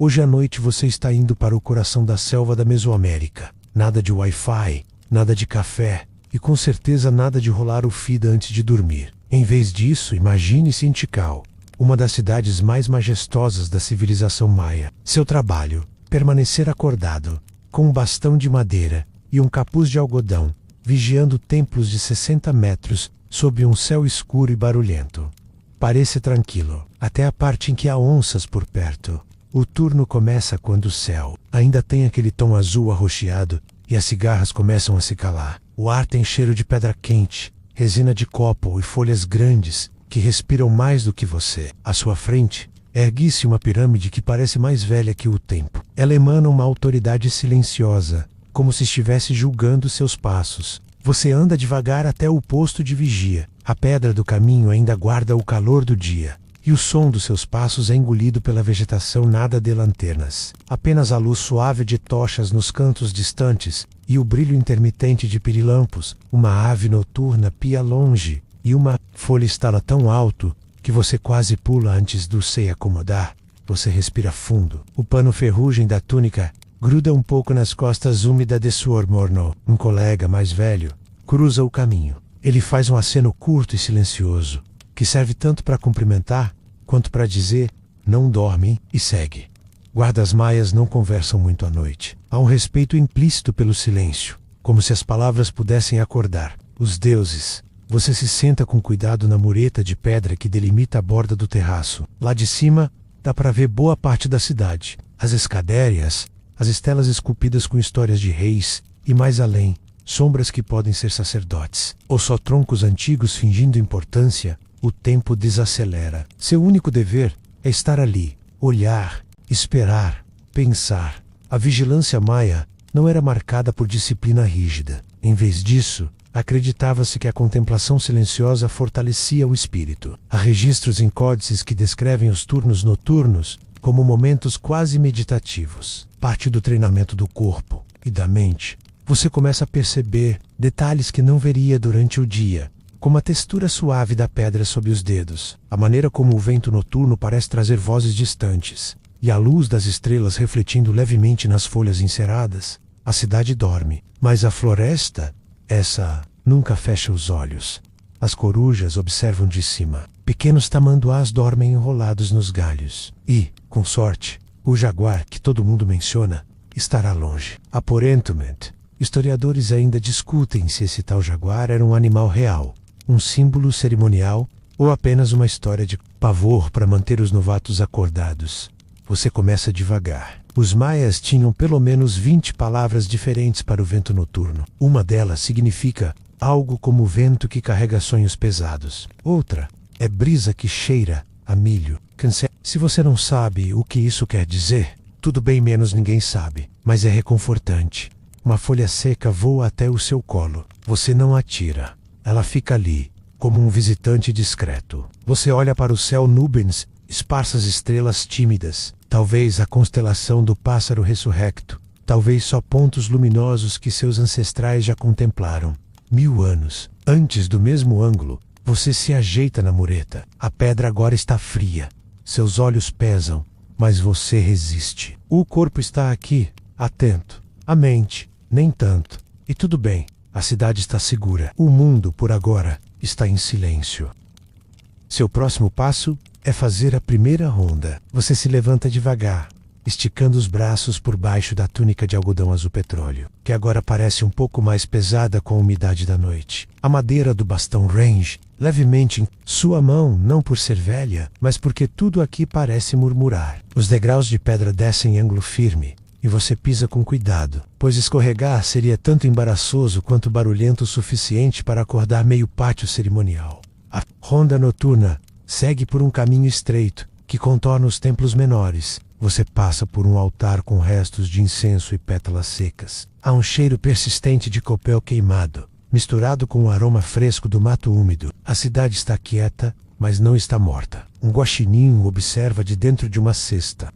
Hoje à noite você está indo para o coração da selva da Mesoamérica. Nada de Wi-Fi, nada de café e com certeza nada de rolar o feed antes de dormir. Em vez disso, imagine-se em Tikal, uma das cidades mais majestosas da civilização maia. Seu trabalho, permanecer acordado, com um bastão de madeira e um capuz de algodão, vigiando templos de 60 metros sob um céu escuro e barulhento. Parece tranquilo, até a parte em que há onças por perto. O turno começa quando o céu ainda tem aquele tom azul arroxeado e as cigarras começam a se calar. O ar tem cheiro de pedra quente, resina de copo e folhas grandes que respiram mais do que você. À sua frente, ergue-se uma pirâmide que parece mais velha que o tempo. Ela emana uma autoridade silenciosa, como se estivesse julgando seus passos. Você anda devagar até o posto de vigia. A pedra do caminho ainda guarda o calor do dia, e o som dos seus passos é engolido pela vegetação nada de lanternas. Apenas a luz suave de tochas nos cantos distantes e o brilho intermitente de pirilampos. Uma ave noturna pia longe, e uma folha estala tão alto que você quase pula antes do se acomodar. Você respira fundo. O pano ferrugem da túnica gruda um pouco nas costas úmidas de suor morno. Um colega mais velho cruza o caminho. Ele faz um aceno curto e silencioso, que serve tanto para cumprimentar quanto para dizer "não dorme" e segue. Guardas maias não conversam muito à noite. Há um respeito implícito pelo silêncio, como se as palavras pudessem acordar os deuses. Você se senta com cuidado na mureta de pedra que delimita a borda do terraço. Lá de cima, dá para ver boa parte da cidade. As escadérias, as estelas esculpidas com histórias de reis, e mais além, sombras que podem ser sacerdotes, ou só troncos antigos fingindo importância. O tempo desacelera. Seu único dever é estar ali, olhar, esperar, pensar. A vigilância maia não era marcada por disciplina rígida. Em vez disso, acreditava-se que a contemplação silenciosa fortalecia o espírito. Há registros em códices que descrevem os turnos noturnos como momentos quase meditativos. Parte do treinamento do corpo e da mente. Você começa a perceber detalhes que não veria durante o dia, como a textura suave da pedra sob os dedos, a maneira como o vento noturno parece trazer vozes distantes, e a luz das estrelas refletindo levemente nas folhas enceradas. A cidade dorme, mas a floresta, essa, nunca fecha os olhos. As corujas observam de cima. Pequenos tamanduás dormem enrolados nos galhos. E, com sorte, o jaguar que todo mundo menciona estará longe. Aparentemente, historiadores ainda discutem se esse tal jaguar era um animal real, um símbolo cerimonial ou apenas uma história de pavor para manter os novatos acordados. Você começa devagar. Os maias tinham pelo menos 20 palavras diferentes para o vento noturno. Uma delas significa algo como vento que carrega sonhos pesados. Outra é brisa que cheira a milho. Se você não sabe o que isso quer dizer, tudo bem, menos ninguém sabe, mas é reconfortante. Uma folha seca voa até o seu colo. Você não atira. Ela fica ali, como um visitante discreto. Você olha para o céu, nuvens, esparsas estrelas tímidas. Talvez a constelação do pássaro ressurrecto. Talvez só pontos luminosos que seus ancestrais já contemplaram. 1000 anos antes do mesmo ângulo, você se ajeita na mureta. A pedra agora está fria. Seus olhos pesam, mas você resiste. O corpo está aqui, atento. A mente, nem tanto. E tudo bem, a cidade está segura. O mundo, por agora, está em silêncio. Seu próximo passo é fazer a primeira ronda. Você se levanta devagar, esticando os braços por baixo da túnica de algodão azul petróleo, que agora parece um pouco mais pesada com a umidade da noite. A madeira do bastão range levemente em sua mão, não por ser velha, mas porque tudo aqui parece murmurar. Os degraus de pedra descem em ângulo firme, e você pisa com cuidado, pois escorregar seria tanto embaraçoso quanto barulhento o suficiente para acordar meio pátio cerimonial. A ronda noturna segue por um caminho estreito, que contorna os templos menores. Você passa por um altar com restos de incenso e pétalas secas. Há um cheiro persistente de copel queimado, misturado com o aroma fresco do mato úmido. A cidade está quieta, mas não está morta. Um guaxinim observa de dentro de uma cesta.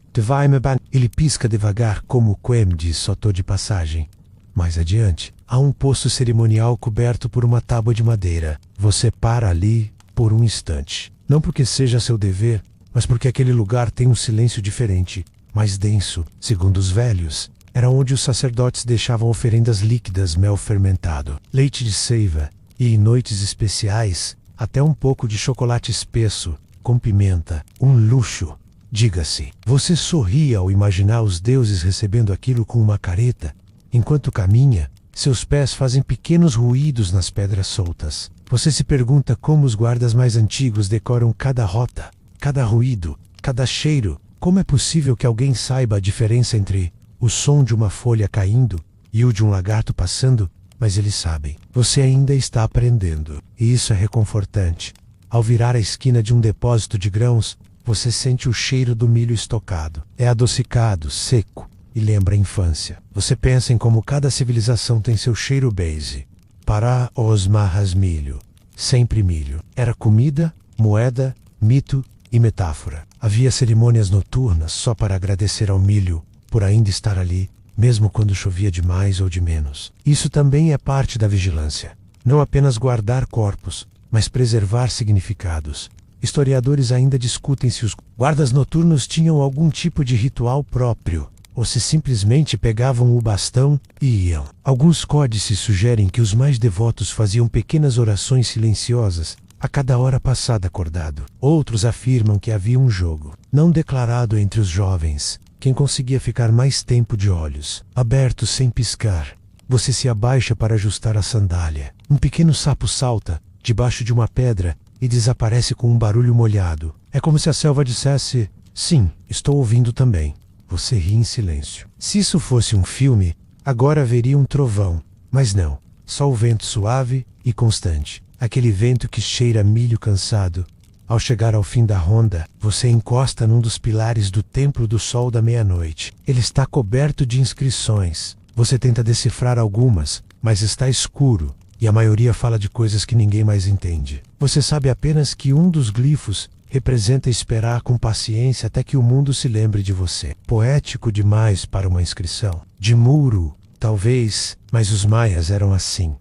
Ele pisca devagar como o Quem diz só tô de passagem. Mais adiante, há um poço cerimonial coberto por uma tábua de madeira. Você para ali por um instante. Não porque seja seu dever, mas porque aquele lugar tem um silêncio diferente. mais denso, segundo os velhos, era onde os sacerdotes deixavam oferendas líquidas, mel fermentado, leite de seiva e, em noites especiais, até um pouco de chocolate espesso, com pimenta, um luxo. Diga-se, você sorri ao imaginar os deuses recebendo aquilo com uma careta. Enquanto caminha, seus pés fazem pequenos ruídos nas pedras soltas. Você se pergunta como os guardas mais antigos decoram cada rota, cada ruído, cada cheiro. Como é possível que alguém saiba a diferença entre o som de uma folha caindo e o de um lagarto passando? Mas eles sabem. Você ainda está aprendendo. E isso é reconfortante. Ao virar a esquina de um depósito de grãos, você sente o cheiro do milho estocado. É adocicado, seco e lembra a infância. Você pensa em como cada civilização tem seu cheiro base. Para os marras milho. Sempre milho. Era comida, moeda, mito e metáfora. Havia cerimônias noturnas só para agradecer ao milho por ainda estar ali, mesmo quando chovia de mais ou de menos. Isso também é parte da vigilância. Não apenas guardar corpos, mas preservar significados. Historiadores ainda discutem se os guardas noturnos tinham algum tipo de ritual próprio, ou se simplesmente pegavam o bastão e iam. Alguns códices sugerem que os mais devotos faziam pequenas orações silenciosas a cada hora passada acordado. Outros afirmam que havia um jogo, não declarado entre os jovens, quem conseguia ficar mais tempo de olhos abertos sem piscar. Você se abaixa para ajustar a sandália. Um pequeno sapo salta debaixo de uma pedra e desaparece com um barulho molhado. É como se a selva dissesse: sim, estou ouvindo também. Você ri em silêncio. Se isso fosse um filme, agora haveria um trovão. Mas não, só o vento suave e constante. Aquele vento que cheira a milho cansado. Ao chegar ao fim da ronda, você encosta num dos pilares do Templo do Sol da Meia-Noite. Ele está coberto de inscrições. Você tenta decifrar algumas, mas está escuro, e a maioria fala de coisas que ninguém mais entende. Você sabe apenas que um dos glifos representa esperar com paciência até que o mundo se lembre de você. Poético demais para uma inscrição. De muro, talvez, mas os maias eram assim.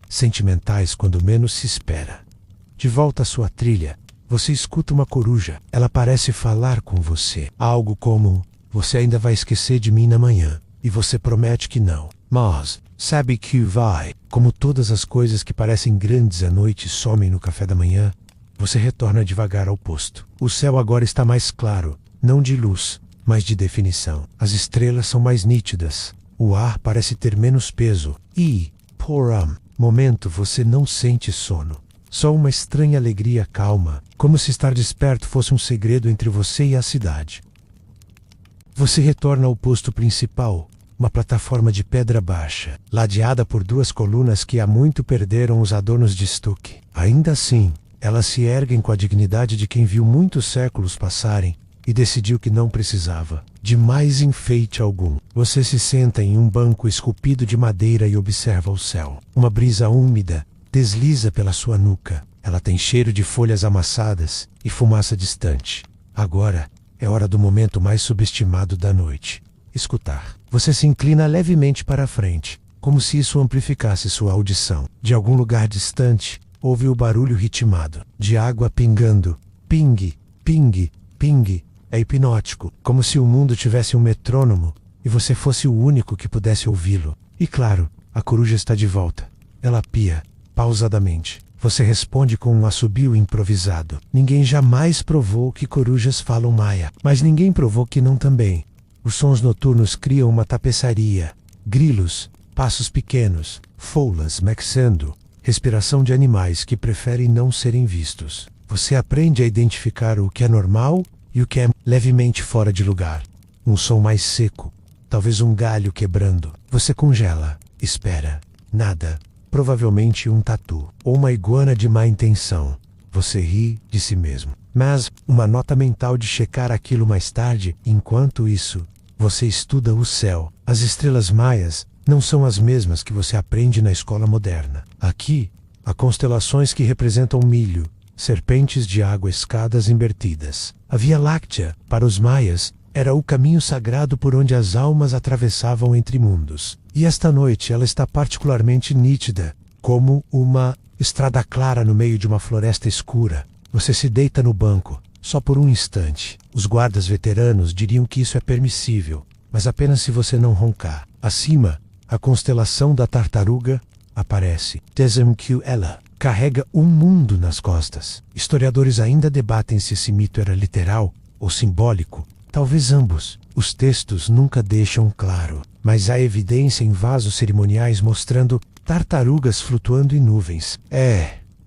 Sentimentais quando menos se espera. De volta à sua trilha, você escuta uma coruja. Ela parece falar com você. Algo como: você ainda vai esquecer de mim na manhã. E você promete que não. Mas sabe que vai. Como todas as coisas que parecem grandes à noite somem no café da manhã, você retorna devagar ao posto. O céu agora está mais claro, não de luz, mas de definição. As estrelas são mais nítidas. O ar parece ter menos peso. E, por um momento, você não sente sono. Só uma estranha alegria calma, como se estar desperto fosse um segredo entre você e a cidade. Você retorna ao posto principal, uma plataforma de pedra baixa, ladeada por duas colunas que há muito perderam os adornos de estuque. Ainda assim, elas se erguem com a dignidade de quem viu muitos séculos passarem e decidiu que não precisava de mais enfeite algum. Você se senta em um banco esculpido de madeira e observa o céu. Uma brisa úmida desliza pela sua nuca. Ela tem cheiro de folhas amassadas e fumaça distante. Agora é hora do momento mais subestimado da noite. Escutar. Você se inclina levemente para a frente, como se isso amplificasse sua audição. De algum lugar distante, ouve o barulho ritmado de água pingando. Ping, ping, ping. É hipnótico, como se o mundo tivesse um metrônomo e você fosse o único que pudesse ouvi-lo. E claro, a coruja está de volta. Ela pia, pausadamente. Você responde com um assobio improvisado. Ninguém jamais provou que corujas falam maia, mas ninguém provou que não também. Os sons noturnos criam uma tapeçaria. Grilos, passos pequenos, foulas mexendo, respiração de animais que preferem não serem vistos. Você aprende a identificar o que é normal e o que é levemente fora de lugar. Um som mais seco, talvez um galho quebrando. Você congela, espera. Nada. Provavelmente um tatu, ou uma iguana de má intenção. Você ri de si mesmo. Mas uma nota mental de checar aquilo mais tarde. Enquanto isso, você estuda o céu. As estrelas maias não são as mesmas que você aprende na escola moderna. Aqui, há constelações que representam milho, serpentes de água, escadas invertidas. A Via Láctea, para os maias, era o caminho sagrado por onde as almas atravessavam entre mundos. E esta noite ela está particularmente nítida, como uma estrada clara no meio de uma floresta escura. Você se deita no banco, só por um instante. Os guardas veteranos diriam que isso é permissível, mas apenas se você não roncar. Acima, a constelação da tartaruga aparece. Ela carrega um mundo nas costas. Historiadores ainda debatem se esse mito era literal ou simbólico. Talvez ambos. Os textos nunca deixam claro, mas há evidência em vasos cerimoniais mostrando tartarugas flutuando em nuvens.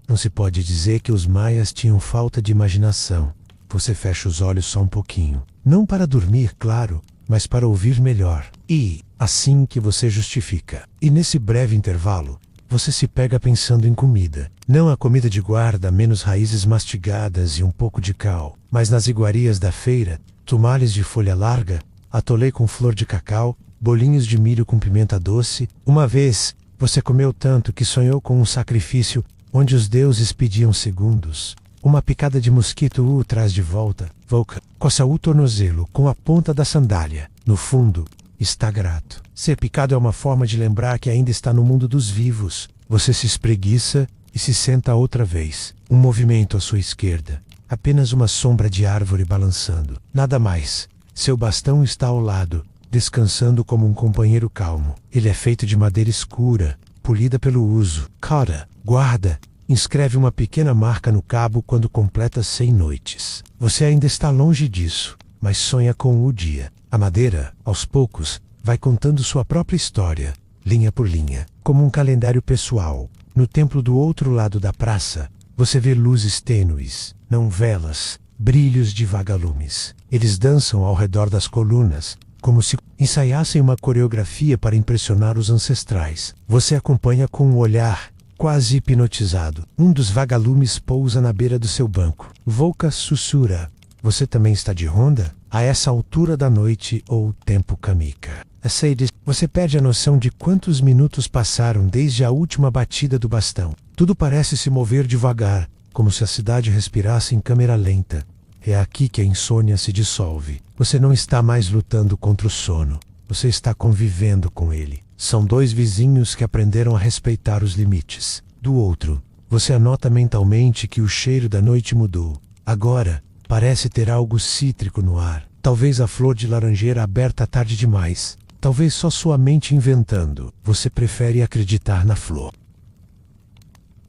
Não se pode dizer que os maias tinham falta de imaginação. Você fecha os olhos só um pouquinho. Não para dormir, claro, mas para ouvir melhor. E, assim que você justifica. E nesse breve intervalo, você se pega pensando em comida. Não a comida de guarda, menos raízes mastigadas e um pouco de cal, mas nas iguarias da feira, tumales de folha larga, atolê com flor de cacau, bolinhos de milho com pimenta doce. Uma vez, você comeu tanto que sonhou com um sacrifício onde os deuses pediam segundos. Uma picada de mosquito o traz de volta. Volca coça o tornozelo com a ponta da sandália. No fundo, está grato. Ser picado é uma forma de lembrar que ainda está no mundo dos vivos. Você se espreguiça e se senta outra vez. Um movimento à sua esquerda. Apenas uma sombra de árvore balançando. Nada mais. Seu bastão está ao lado, descansando como um companheiro calmo. Ele é feito de madeira escura, polida pelo uso. Cada guarda inscreve uma pequena marca no cabo quando completa 100 noites. Você ainda está longe disso, mas sonha com o dia. A madeira, aos poucos, vai contando sua própria história, linha por linha, como um calendário pessoal. No templo do outro lado da praça, você vê luzes tênues, não velas, brilhos de vagalumes. Eles dançam ao redor das colunas, como se ensaiassem uma coreografia para impressionar os ancestrais. Você acompanha com um olhar, quase hipnotizado. Um dos vagalumes pousa na beira do seu banco. Volca sussurra. Você também está de ronda? A essa altura da noite ou tempo kamika. Você perde a noção de quantos minutos passaram desde a última batida do bastão. Tudo parece se mover devagar, como se a cidade respirasse em câmera lenta. É aqui que a insônia se dissolve. Você não está mais lutando contra o sono. Você está convivendo com ele. São dois vizinhos que aprenderam a respeitar os limites. Do outro, você anota mentalmente que o cheiro da noite mudou. Agora, parece ter algo cítrico no ar. Talvez a flor de laranjeira aberta tarde demais. Talvez só sua mente inventando. Você prefere acreditar na flor.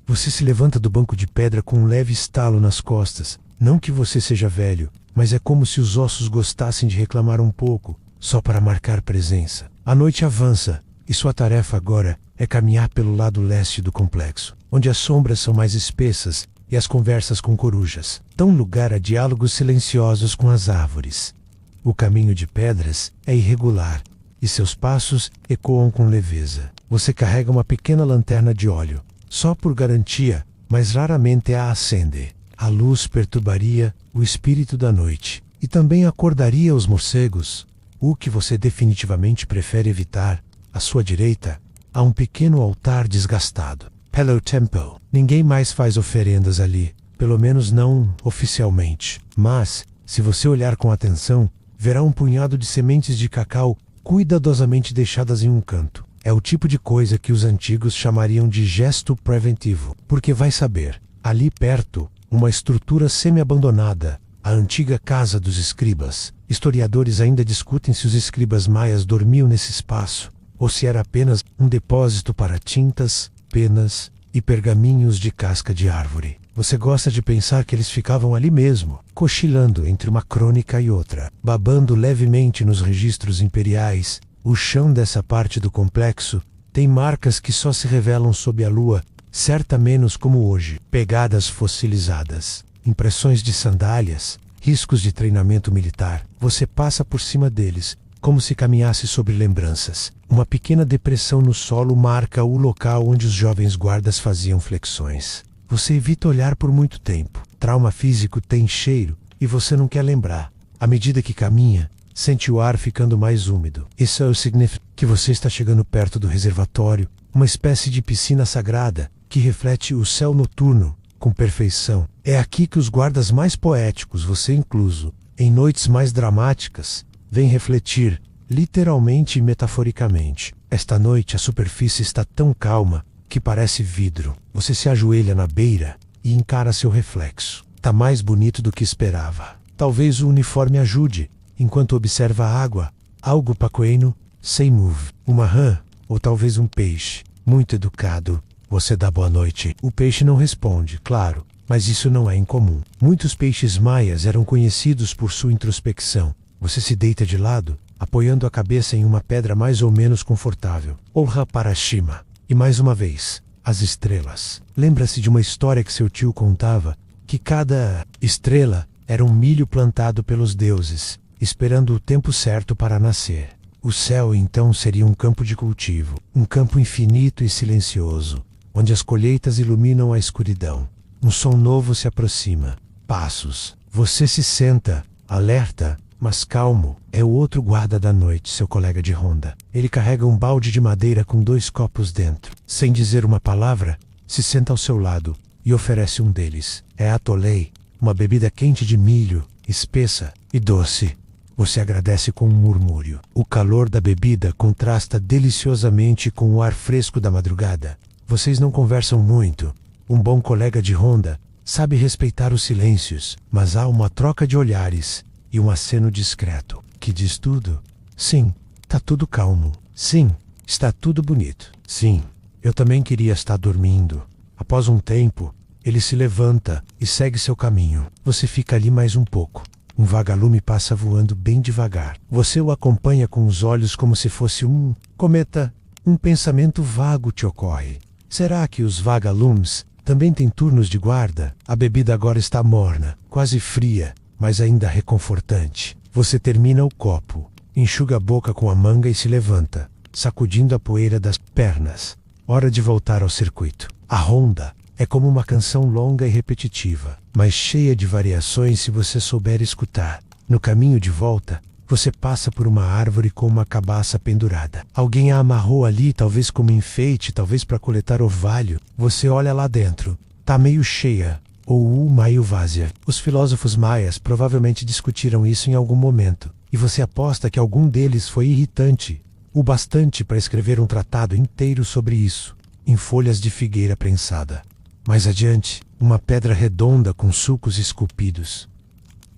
Você se levanta do banco de pedra com um leve estalo nas costas. Não que você seja velho, mas é como se os ossos gostassem de reclamar um pouco, só para marcar presença. A noite avança, e sua tarefa agora é caminhar pelo lado leste do complexo, onde as sombras são mais espessas e as conversas com corujas dão lugar a diálogos silenciosos com as árvores. O caminho de pedras é irregular, e seus passos ecoam com leveza. Você carrega uma pequena lanterna de óleo, só por garantia, mas raramente a acende. A luz perturbaria o espírito da noite, e também acordaria os morcegos, o que você definitivamente prefere evitar. À sua direita, há um pequeno altar desgastado. Hello Temple. Ninguém mais faz oferendas ali, pelo menos não oficialmente. Mas, se você olhar com atenção, verá um punhado de sementes de cacau cuidadosamente deixadas em um canto. É o tipo de coisa que os antigos chamariam de gesto preventivo, porque vai saber, ali perto, uma estrutura semi-abandonada, a antiga casa dos escribas. Historiadores ainda discutem se os escribas maias dormiam nesse espaço, ou se era apenas um depósito para tintas, penas e pergaminhos de casca de árvore. Você gosta de pensar que eles ficavam ali mesmo, cochilando entre uma crônica e outra, babando levemente nos registros imperiais. O chão dessa parte do complexo tem marcas que só se revelam sob a lua, certa menos como hoje, pegadas fossilizadas, impressões de sandálias, riscos de treinamento militar. Você passa por cima deles, como se caminhasse sobre lembranças. Uma pequena depressão no solo marca o local onde os jovens guardas faziam flexões. Você evita olhar por muito tempo. Trauma físico tem cheiro, e você não quer lembrar. À medida que caminha, sente o ar ficando mais úmido. Isso significa que você está chegando perto do reservatório, uma espécie de piscina sagrada que reflete o céu noturno com perfeição. É aqui que os guardas mais poéticos, você incluso, em noites mais dramáticas, vêm refletir, literalmente e metaforicamente. Esta noite a superfície está tão calma que parece vidro. Você se ajoelha na beira e encara seu reflexo. Tá mais bonito do que esperava. Talvez o uniforme ajude. Enquanto observa a água, algo pacoeno, sem move. Uma rã, ou talvez um peixe. Muito educado. Você dá boa noite. O peixe não responde, claro, mas isso não é incomum. Muitos peixes maias eram conhecidos por sua introspecção. Você se deita de lado, apoiando a cabeça em uma pedra mais ou menos confortável. Honra para Shima. E mais uma vez, as estrelas. Lembra-se de uma história que seu tio contava, que cada estrela era um milho plantado pelos deuses, esperando o tempo certo para nascer. O céu então seria um campo de cultivo, um campo infinito e silencioso, onde as colheitas iluminam a escuridão. Um som novo se aproxima. Passos. Você se senta, alerta, mas calmo. É o outro guarda da noite, seu colega de ronda. Ele carrega um balde de madeira com 2 copos dentro. Sem dizer uma palavra, se senta ao seu lado e oferece um deles. É atolei, uma bebida quente de milho, espessa e doce. Você agradece com um murmúrio. O calor da bebida contrasta deliciosamente com o ar fresco da madrugada. Vocês não conversam muito. Um bom colega de ronda sabe respeitar os silêncios, mas há uma troca de olhares e um aceno discreto, que diz tudo. Sim, tá tudo calmo. Sim, está tudo bonito. Sim, eu também queria estar dormindo. Após um tempo, ele se levanta e segue seu caminho. Você fica ali mais um pouco. Um vagalume passa voando bem devagar. Você o acompanha com os olhos como se fosse um cometa. Um pensamento vago te ocorre. Será que os vagalumes também têm turnos de guarda? A bebida agora está morna, quase fria, mas ainda reconfortante. Você termina o copo, enxuga a boca com a manga e se levanta, sacudindo a poeira das pernas. Hora de voltar ao circuito. A ronda é como uma canção longa e repetitiva, mas cheia de variações se você souber escutar. No caminho de volta, você passa por uma árvore com uma cabaça pendurada. Alguém a amarrou ali, talvez como enfeite, talvez para coletar orvalho. Você olha lá dentro. Tá meio cheia, ou meio vazia. Os filósofos maias provavelmente discutiram isso em algum momento, e você aposta que algum deles foi irritante, o bastante para escrever um tratado inteiro sobre isso, em folhas de figueira prensada. Mais adiante, uma pedra redonda com sulcos esculpidos.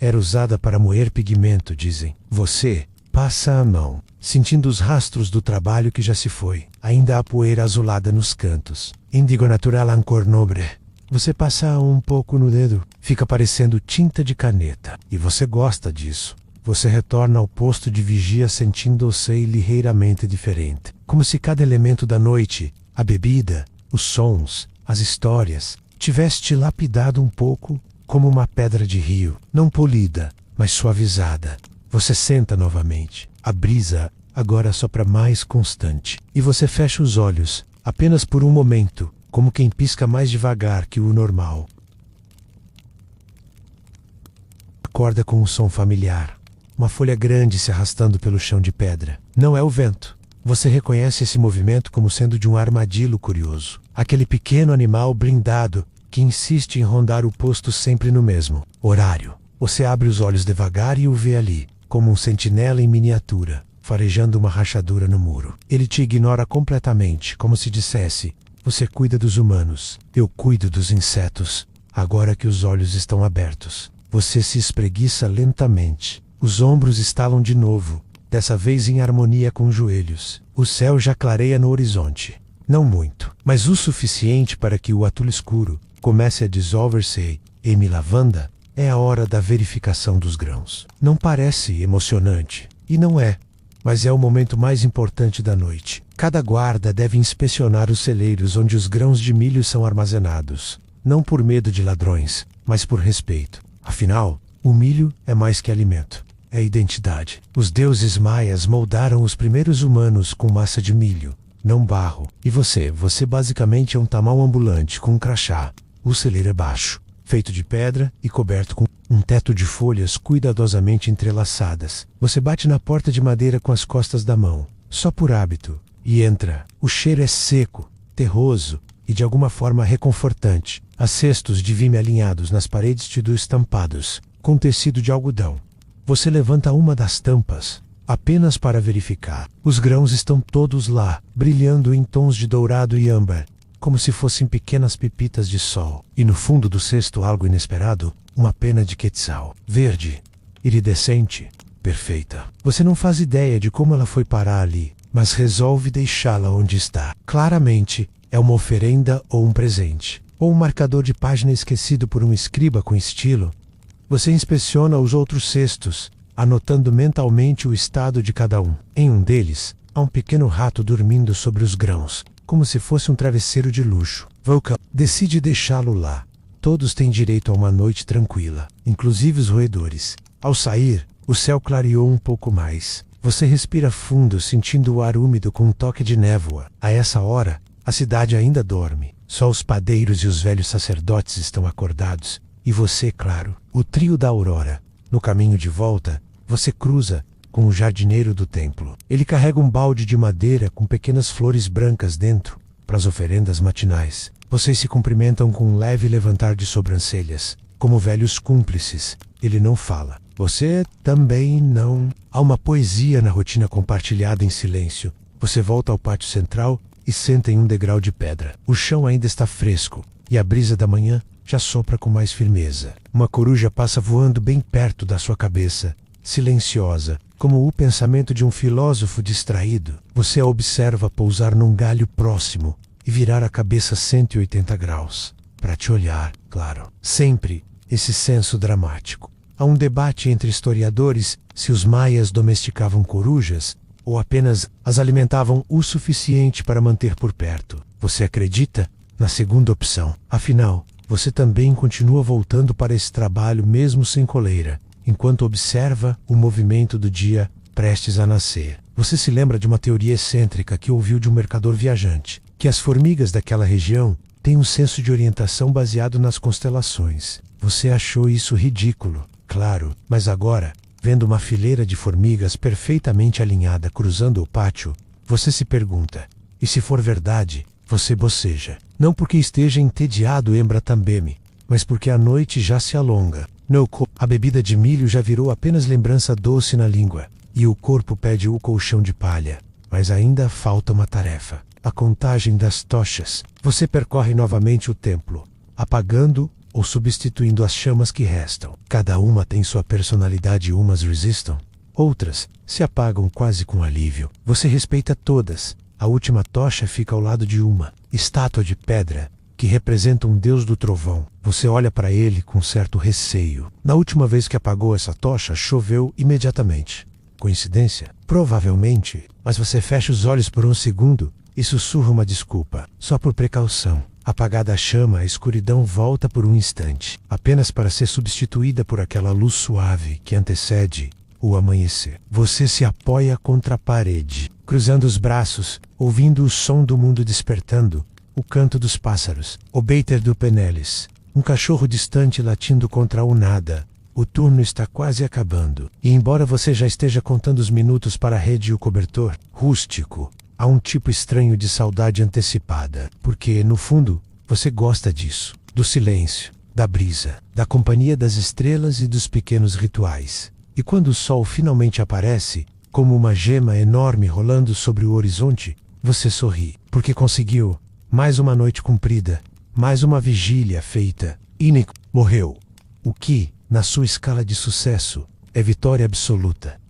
Era usada para moer pigmento, dizem. Você passa a mão, sentindo os rastros do trabalho que já se foi. Ainda há poeira azulada nos cantos. Indigo natural ancor nobre. Você passa um pouco no dedo. Fica parecendo tinta de caneta. E você gosta disso. Você retorna ao posto de vigia sentindo-se ligeiramente diferente. Como se cada elemento da noite, a bebida, os sons, as histórias, tivesse te lapidado um pouco, como uma pedra de rio, não polida, mas suavizada. Você senta novamente. A brisa agora sopra mais constante. E você fecha os olhos, apenas por um momento, como quem pisca mais devagar que o normal. Acorda com um som familiar. Uma folha grande se arrastando pelo chão de pedra. Não é o vento. Você reconhece esse movimento como sendo de um armadilho curioso. Aquele pequeno animal blindado que insiste em rondar o posto sempre no mesmo horário. Você abre os olhos devagar e o vê ali, como um sentinela em miniatura, farejando uma rachadura no muro. Ele te ignora completamente, como se dissesse: você cuida dos humanos, eu cuido dos insetos. Agora que os olhos estão abertos, você se espreguiça lentamente. Os ombros estalam de novo, dessa vez em harmonia com os joelhos. O céu já clareia no horizonte. Não muito, mas o suficiente para que o atulo escuro comece a dissolver-se em lavanda. É a hora da verificação dos grãos. Não parece emocionante, e não é, mas é o momento mais importante da noite. Cada guarda deve inspecionar os celeiros onde os grãos de milho são armazenados, não por medo de ladrões, mas por respeito. Afinal, o milho é mais que alimento, é identidade. Os deuses maias moldaram os primeiros humanos com massa de milho, não barro. E você basicamente é um tamal ambulante com um crachá. O celeiro é baixo, feito de pedra e coberto com um teto de folhas cuidadosamente entrelaçadas. Você bate na porta de madeira com as costas da mão, só por hábito, e entra. O cheiro é seco, terroso e de alguma forma reconfortante. Há cestos de vime alinhados nas paredes estampados, com tecido de algodão. Você levanta uma das tampas, apenas para verificar. Os grãos estão todos lá, brilhando em tons de dourado e âmbar. como se fossem pequenas pepitas de sol. E no fundo do cesto algo inesperado, uma pena de quetzal, verde, iridescente, perfeita. Você não faz ideia de como ela foi parar ali, mas resolve deixá-la onde está. Claramente, é uma oferenda ou um presente, ou um marcador de página esquecido por um escriba com estilo. Você inspeciona os outros cestos, anotando mentalmente o estado de cada um. Em um deles, há um pequeno rato dormindo sobre os grãos, como se fosse um travesseiro de luxo. Vulcan decide deixá-lo lá. Todos têm direito a uma noite tranquila, inclusive os roedores. Ao sair, o céu clareou um pouco mais. Você respira fundo, sentindo o ar úmido com um toque de névoa. A essa hora, a cidade ainda dorme. Só os padeiros e os velhos sacerdotes estão acordados. E você, claro. O trio da aurora. No caminho de volta, você cruza com o jardineiro do templo. Ele carrega um balde de madeira com pequenas flores brancas dentro, para as oferendas matinais. Vocês se cumprimentam com um leve levantar de sobrancelhas. Como velhos cúmplices, ele não fala. Você também não. Há uma poesia na rotina compartilhada em silêncio. Você volta ao pátio central e senta em um degrau de pedra. O chão ainda está fresco, e a brisa da manhã já sopra com mais firmeza. Uma coruja passa voando bem perto da sua cabeça, silenciosa, como o pensamento de um filósofo distraído. Você a observa pousar num galho próximo e virar a cabeça 180 graus. Para te olhar, claro. Sempre esse senso dramático. Há um debate entre historiadores se os maias domesticavam corujas ou apenas as alimentavam o suficiente para manter por perto. Você acredita na segunda opção. Afinal, você também continua voltando para esse trabalho mesmo sem coleira, enquanto observa o movimento do dia prestes a nascer. Você se lembra de uma teoria excêntrica que ouviu de um mercador viajante, que as formigas daquela região têm um senso de orientação baseado nas constelações. Você achou isso ridículo, claro, mas agora, vendo uma fileira de formigas perfeitamente alinhada cruzando o pátio, você se pergunta, e se for verdade, você boceja. Não porque esteja entediado Embratambeme, mas porque a noite já se alonga. A bebida de milho já virou apenas lembrança doce na língua, e o corpo pede o colchão de palha. Mas ainda falta uma tarefa. A contagem das tochas. Você percorre novamente o templo, apagando ou substituindo as chamas que restam. Cada uma tem sua personalidade e umas resistem. Outras se apagam quase com alívio. Você respeita todas. A última tocha fica ao lado de uma estátua de pedra que representa um deus do trovão. Você olha para ele com certo receio. Na última vez que apagou essa tocha, choveu imediatamente. Coincidência? Provavelmente, mas você fecha os olhos por um segundo e sussurra uma desculpa, só por precaução. Apagada a chama, a escuridão volta por um instante, apenas para ser substituída por aquela luz suave que antecede o amanhecer. Você se apoia contra a parede, cruzando os braços, ouvindo o som do mundo despertando, o canto dos pássaros, o bater do Penelis, um cachorro distante latindo contra o nada. O turno está quase acabando, e embora você já esteja contando os minutos para a rede e o cobertor, rústico, há um tipo estranho de saudade antecipada, porque, no fundo, você gosta disso, do silêncio, da brisa, da companhia das estrelas e dos pequenos rituais. E quando o sol finalmente aparece, como uma gema enorme rolando sobre o horizonte, você sorri, porque conseguiu. Mais uma noite cumprida, mais uma vigília feita. Inico morreu. O que, na sua escala de sucesso, é vitória absoluta.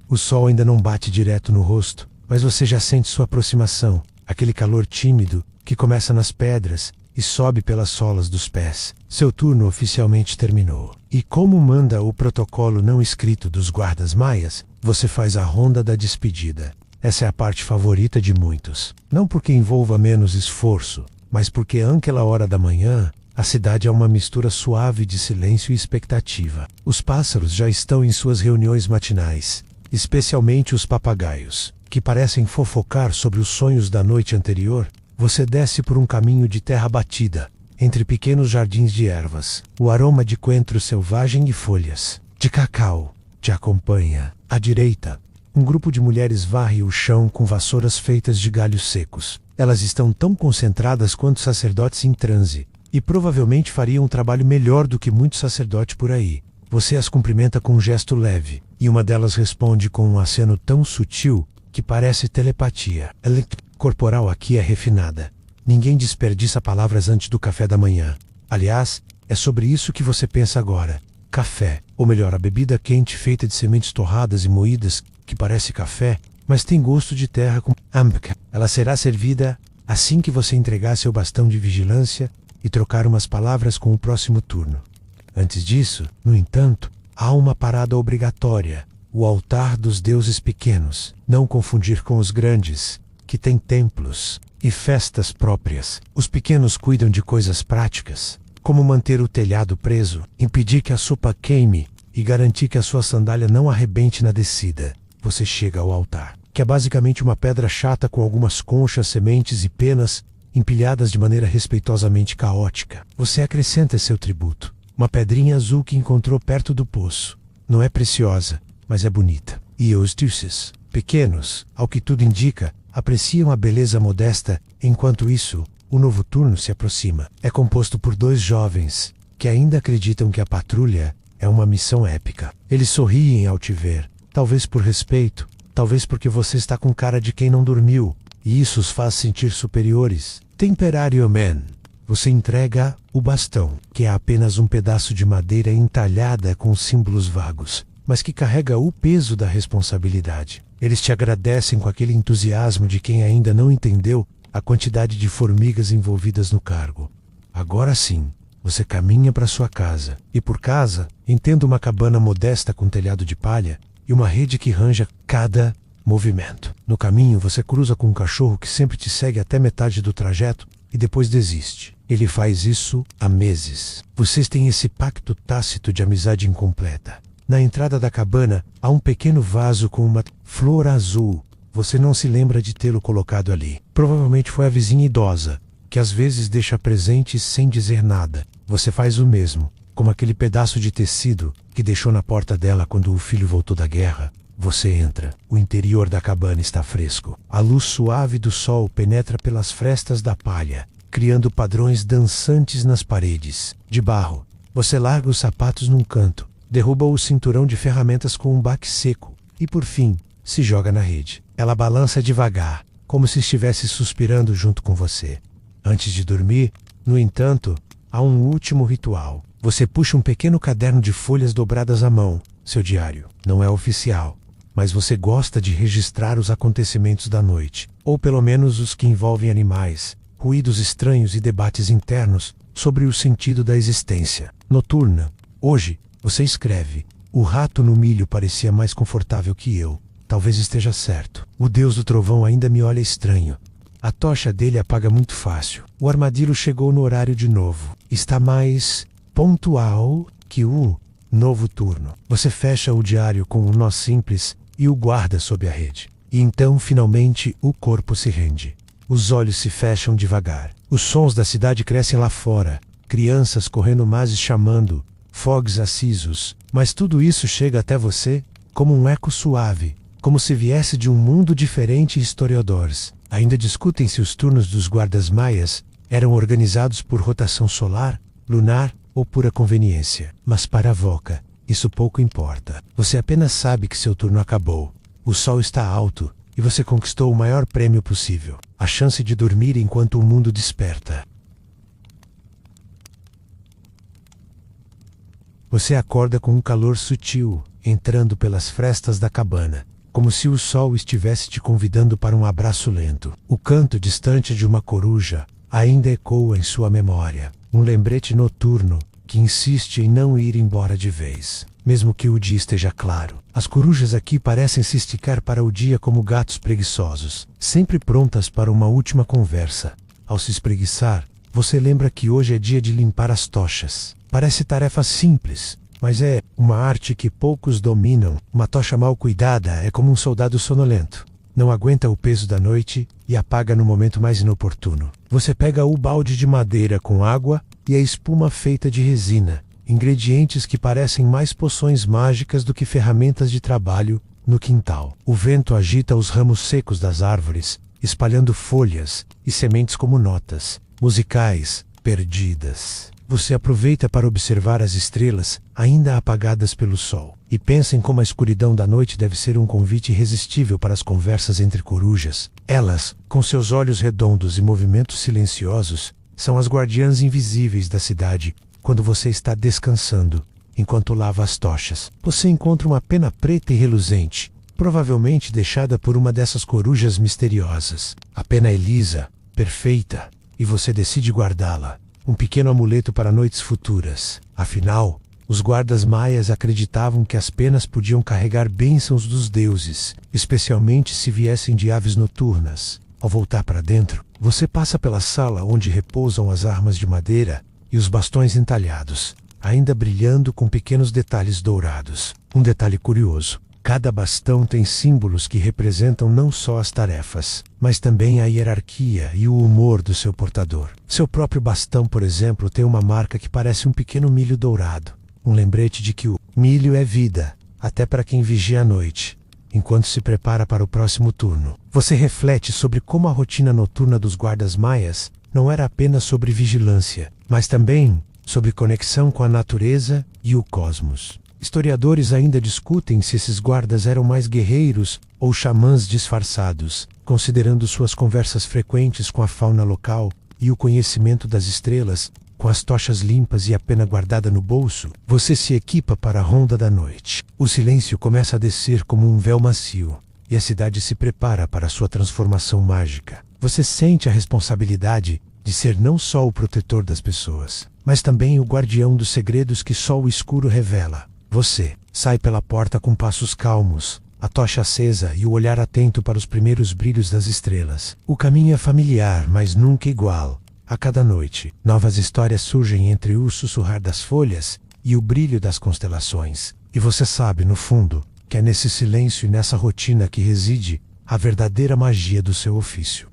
O sol ainda não bate direto no rosto, mas você já sente sua aproximação, aquele calor tímido que começa nas pedras e sobe pelas solas dos pés. Seu turno oficialmente terminou. E como manda o protocolo não escrito dos guardas maias, você faz a ronda da despedida. Essa é a parte favorita de muitos. Não porque envolva menos esforço, mas porque àquela hora da manhã, a cidade é uma mistura suave de silêncio e expectativa. Os pássaros já estão em suas reuniões matinais, especialmente os papagaios, que parecem fofocar sobre os sonhos da noite anterior. Você desce por um caminho de terra batida, entre pequenos jardins de ervas. O aroma de coentro selvagem e folhas de cacau te acompanha. À direita, um grupo de mulheres varre o chão com vassouras feitas de galhos secos. Elas estão tão concentradas quanto sacerdotes em transe, e provavelmente fariam um trabalho melhor do que muitos sacerdotes por aí. Você as cumprimenta com um gesto leve, e uma delas responde com um aceno tão sutil que parece telepatia. A corporal aqui é refinada. Ninguém desperdiça palavras antes do café da manhã. Aliás, é sobre isso que você pensa agora. Café, ou melhor, a bebida quente feita de sementes torradas e moídas, que parece café, mas tem gosto de terra com amca. Ela será servida assim que você entregar seu bastão de vigilância e trocar umas palavras com o próximo turno. Antes disso, no entanto, há uma parada obrigatória: o altar dos deuses pequenos. Não confundir com os grandes, que têm templos e festas próprias. Os pequenos cuidam de coisas práticas, como manter o telhado preso, impedir que a sopa queime e garantir que a sua sandália não arrebente na descida. Você chega ao altar, que é basicamente uma pedra chata com algumas conchas, sementes e penas empilhadas de maneira respeitosamente caótica. Você acrescenta seu tributo: uma pedrinha azul que encontrou perto do poço. Não é preciosa, mas é bonita. E os deuses, pequenos, ao que tudo indica, apreciam a beleza modesta. Enquanto isso, o novo turno se aproxima. É composto por 2 jovens, que ainda acreditam que a patrulha é uma missão épica. Eles sorriem ao te ver, talvez por respeito, talvez porque você está com cara de quem não dormiu, e isso os faz sentir superiores. Temperário Man. Você entrega o bastão, que é apenas um pedaço de madeira entalhada com símbolos vagos, mas que carrega o peso da responsabilidade. Eles te agradecem com aquele entusiasmo de quem ainda não entendeu a quantidade de formigas envolvidas no cargo. Agora sim, você caminha para sua casa. E por casa, entenda uma cabana modesta com telhado de palha e uma rede que ranja cada movimento. No caminho, você cruza com um cachorro que sempre te segue até metade do trajeto e depois desiste. Ele faz isso há meses. Vocês têm esse pacto tácito de amizade incompleta. Na entrada da cabana, há um pequeno vaso com uma flor azul. Você não se lembra de tê-lo colocado ali. Provavelmente foi a vizinha idosa, que às vezes deixa presentes sem dizer nada. Você faz o mesmo, como aquele pedaço de tecido que deixou na porta dela quando o filho voltou da guerra. Você entra. O interior da cabana está fresco. A luz suave do sol penetra pelas frestas da palha, criando padrões dançantes nas paredes. De barro, você larga os sapatos num canto, derruba o cinturão de ferramentas com um baque seco e, por fim, se joga na rede. Ela balança devagar, como se estivesse suspirando junto com você. Antes de dormir, no entanto, há um último ritual. Você puxa um pequeno caderno de folhas dobradas à mão, seu diário. Não é oficial, mas você gosta de registrar os acontecimentos da noite, ou pelo menos os que envolvem animais, ruídos estranhos e debates internos sobre o sentido da existência. Noturna. Hoje, você escreve: o rato no milho parecia mais confortável que eu. Talvez esteja certo. O deus do trovão ainda me olha estranho. A tocha dele apaga muito fácil. O armadilho chegou no horário de novo. Está mais pontual que o novo turno. Você fecha o diário com um nó simples e o guarda sob a rede. E então, finalmente, o corpo se rende. Os olhos se fecham devagar. Os sons da cidade crescem lá fora. Crianças correndo mais e chamando, fogs acesos. Mas tudo isso chega até você como um eco suave, como se viesse de um mundo diferente. Historiadores ainda discutem se os turnos dos guardas maias eram organizados por rotação solar, lunar ou pura conveniência. Mas para Voca, isso pouco importa. Você apenas sabe que seu turno acabou. O sol está alto e você conquistou o maior prêmio possível: a chance de dormir enquanto o mundo desperta. Você acorda com um calor sutil entrando pelas frestas da cabana, como se o sol estivesse te convidando para um abraço lento. O canto distante de uma coruja ainda ecoa em sua memória, um lembrete noturno que insiste em não ir embora de vez, mesmo que o dia esteja claro. As corujas aqui parecem se esticar para o dia como gatos preguiçosos, sempre prontas para uma última conversa. Ao se espreguiçar, você lembra que hoje é dia de limpar as tochas. Parece tarefa simples, mas é uma arte que poucos dominam. Uma tocha mal cuidada é como um soldado sonolento. Não aguenta o peso da noite e apaga no momento mais inoportuno. Você pega o balde de madeira com água e a espuma feita de resina, ingredientes que parecem mais poções mágicas do que ferramentas de trabalho, no quintal. O vento agita os ramos secos das árvores, espalhando folhas e sementes como notas musicais perdidas. Você aproveita para observar as estrelas, ainda apagadas pelo sol, e pensa em como a escuridão da noite deve ser um convite irresistível para as conversas entre corujas. Elas, com seus olhos redondos e movimentos silenciosos, são as guardiãs invisíveis da cidade quando você está descansando, enquanto lava as tochas. Você encontra uma pena preta e reluzente, provavelmente deixada por uma dessas corujas misteriosas. A pena é lisa, perfeita, e você decide guardá-la. Um pequeno amuleto para noites futuras. Afinal, os guardas maias acreditavam que as penas podiam carregar bênçãos dos deuses, especialmente se viessem de aves noturnas. Ao voltar para dentro, você passa pela sala onde repousam as armas de madeira e os bastões entalhados, ainda brilhando com pequenos detalhes dourados. Um detalhe curioso: cada bastão tem símbolos que representam não só as tarefas, mas também a hierarquia e o humor do seu portador. Seu próprio bastão, por exemplo, tem uma marca que parece um pequeno milho dourado, um lembrete de que o milho é vida, até para quem vigia à noite, enquanto se prepara para o próximo turno. Você reflete sobre como a rotina noturna dos guardas maias não era apenas sobre vigilância, mas também sobre conexão com a natureza e o cosmos. Historiadores ainda discutem se esses guardas eram mais guerreiros ou xamãs disfarçados, considerando suas conversas frequentes com a fauna local e o conhecimento das estrelas. Com as tochas limpas e a pena guardada no bolso, você se equipa para a ronda da noite. O silêncio começa a descer como um véu macio, e a cidade se prepara para sua transformação mágica. Você sente a responsabilidade de ser não só o protetor das pessoas, mas também o guardião dos segredos que só o escuro revela. Você sai pela porta com passos calmos, a tocha acesa e o olhar atento para os primeiros brilhos das estrelas. O caminho é familiar, mas nunca igual. A cada noite, novas histórias surgem entre o sussurrar das folhas e o brilho das constelações. E você sabe, no fundo, que é nesse silêncio e nessa rotina que reside a verdadeira magia do seu ofício.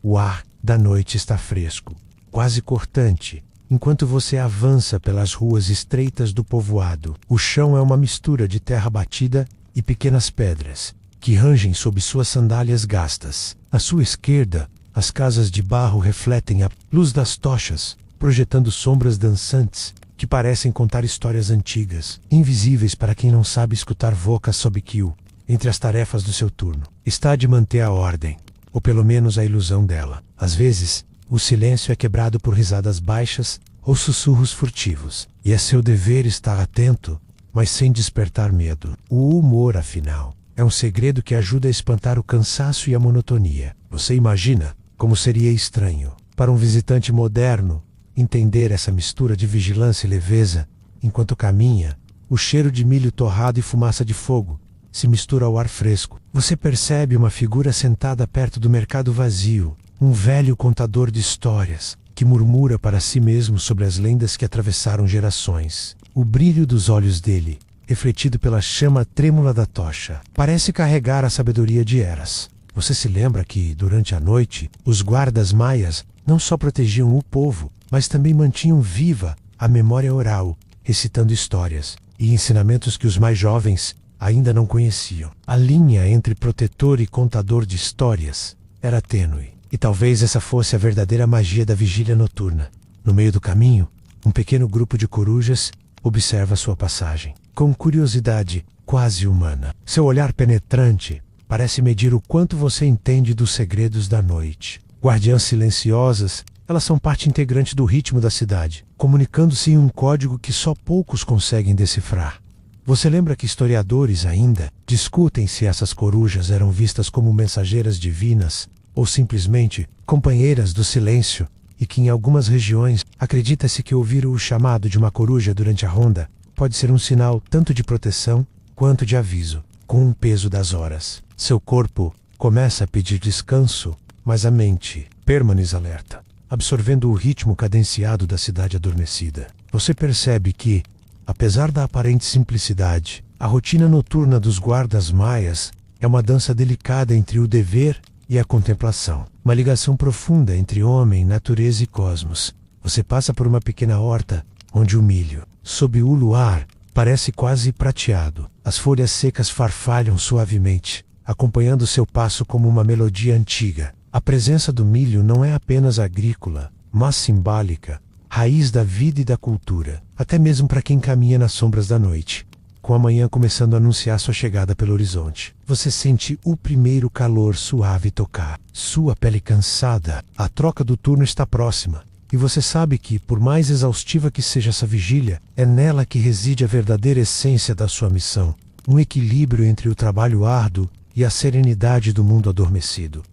O ar da noite está fresco, quase cortante, enquanto você avança pelas ruas estreitas do povoado. O chão é uma mistura de terra batida e pequenas pedras que rangem sob suas sandálias gastas. À sua esquerda, as casas de barro refletem a luz das tochas, projetando sombras dançantes que parecem contar histórias antigas, invisíveis para quem não sabe escutar vocas sob kill. Entre as tarefas do seu turno está de manter a ordem, ou pelo menos a ilusão dela. Às vezes, o silêncio é quebrado por risadas baixas ou sussurros furtivos, e é seu dever estar atento, mas sem despertar medo. O humor, afinal, é um segredo que ajuda a espantar o cansaço e a monotonia. Você imagina como seria estranho para um visitante moderno entender essa mistura de vigilância e leveza enquanto caminha. O cheiro de milho torrado e fumaça de fogo se mistura ao ar fresco. Você percebe uma figura sentada perto do mercado vazio, um velho contador de histórias que murmura para si mesmo sobre as lendas que atravessaram gerações. O brilho dos olhos dele, refletido pela chama trêmula da tocha, parece carregar a sabedoria de eras. Você se lembra que, durante a noite, os guardas maias não só protegiam o povo, mas também mantinham viva a memória oral, recitando histórias e ensinamentos que os mais jovens ainda não conheciam. A linha entre protetor e contador de histórias era tênue, e talvez essa fosse a verdadeira magia da vigília noturna. No meio do caminho, um pequeno grupo de corujas observa sua passagem, com curiosidade quase humana. Seu olhar penetrante parece medir o quanto você entende dos segredos da noite. Guardiãs silenciosas, elas são parte integrante do ritmo da cidade, comunicando-se em um código que só poucos conseguem decifrar. Você lembra que historiadores ainda discutem se essas corujas eram vistas como mensageiras divinas ou simplesmente companheiras do silêncio, e que em algumas regiões acredita-se que ouvir o chamado de uma coruja durante a ronda pode ser um sinal tanto de proteção quanto de aviso. Com o peso das horas, seu corpo começa a pedir descanso, mas a mente permanece alerta, absorvendo o ritmo cadenciado da cidade adormecida. Você percebe que, apesar da aparente simplicidade, a rotina noturna dos guardas maias é uma dança delicada entre o dever e a contemplação. Uma ligação profunda entre homem, natureza e cosmos. Você passa por uma pequena horta, onde o milho, sob o luar, parece quase prateado. As folhas secas farfalham suavemente, acompanhando seu passo como uma melodia antiga. A presença do milho não é apenas agrícola, mas simbólica, raiz da vida e da cultura, até mesmo para quem caminha nas sombras da noite. Com a manhã começando a anunciar sua chegada pelo horizonte, você sente o primeiro calor suave tocar. Sua pele cansada, a troca do turno está próxima. E você sabe que, por mais exaustiva que seja essa vigília, é nela que reside a verdadeira essência da sua missão. Um equilíbrio entre o trabalho árduo e a serenidade do mundo adormecido.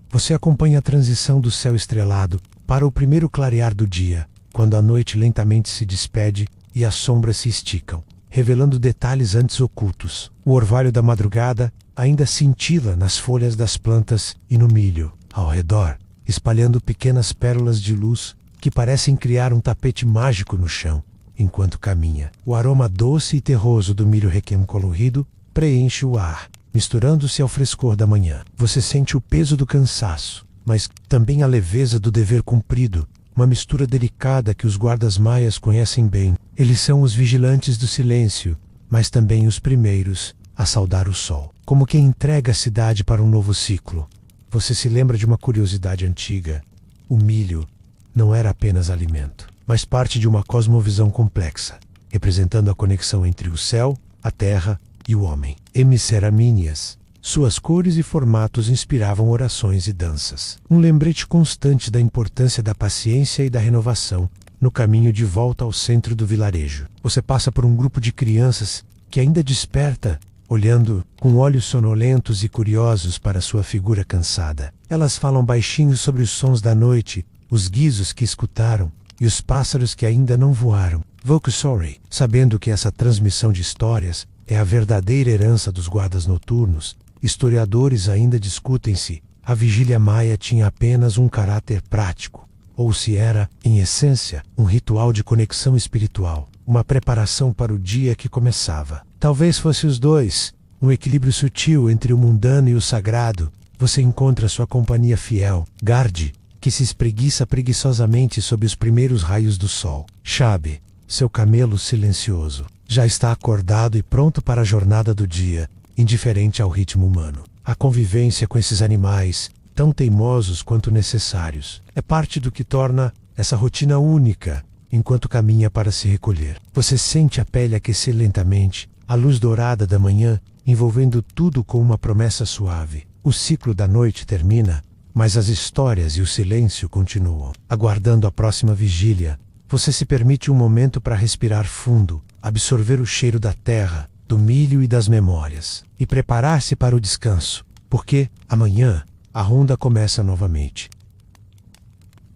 Você acompanha a transição do céu estrelado para o primeiro clarear do dia, quando a noite lentamente se despede e as sombras se esticam, revelando detalhes antes ocultos. O orvalho da madrugada ainda cintila nas folhas das plantas e no milho ao redor, espalhando pequenas pérolas de luz que parecem criar um tapete mágico no chão. Enquanto caminha, o aroma doce e terroso do milho recém-colorido preenche o ar, misturando-se ao frescor da manhã. Você sente o peso do cansaço, mas também a leveza do dever cumprido, uma mistura delicada que os guardas maias conhecem bem. Eles são os vigilantes do silêncio, mas também os primeiros a saudar o sol, como quem entrega a cidade para um novo ciclo. Você se lembra de uma curiosidade antiga. O milho não era apenas alimento, mas parte de uma cosmovisão complexa, representando a conexão entre o céu, a terra e o homem. Hemiceramíneas. Suas cores e formatos inspiravam orações e danças. Um lembrete constante da importância da paciência e da renovação no caminho de volta ao centro do vilarejo. Você passa por um grupo de crianças que ainda desperta, olhando com olhos sonolentos e curiosos para sua figura cansada. Elas falam baixinho sobre os sons da noite, os guizos que escutaram e os pássaros que ainda não voaram. Volkswagen, sabendo que essa transmissão de histórias é a verdadeira herança dos guardas noturnos, historiadores ainda discutem se a vigília maia tinha apenas um caráter prático, ou se era, em essência, um ritual de conexão espiritual, uma preparação para o dia que começava. Talvez fosse os dois, um equilíbrio sutil entre o mundano e o sagrado. Você encontra sua companhia fiel, Garde, que se espreguiça preguiçosamente sob os primeiros raios do sol. Shabe, seu camelo silencioso, já está acordado e pronto para a jornada do dia, indiferente ao ritmo humano. A convivência com esses animais, tão teimosos quanto necessários, é parte do que torna essa rotina única, enquanto caminha para se recolher. Você sente a pele aquecer lentamente, a luz dourada da manhã envolvendo tudo com uma promessa suave. O ciclo da noite termina, mas as histórias e o silêncio continuam. Aguardando a próxima vigília, você se permite um momento para respirar fundo, absorver o cheiro da terra, do milho e das memórias, e preparar-se para o descanso, porque, amanhã, a ronda começa novamente.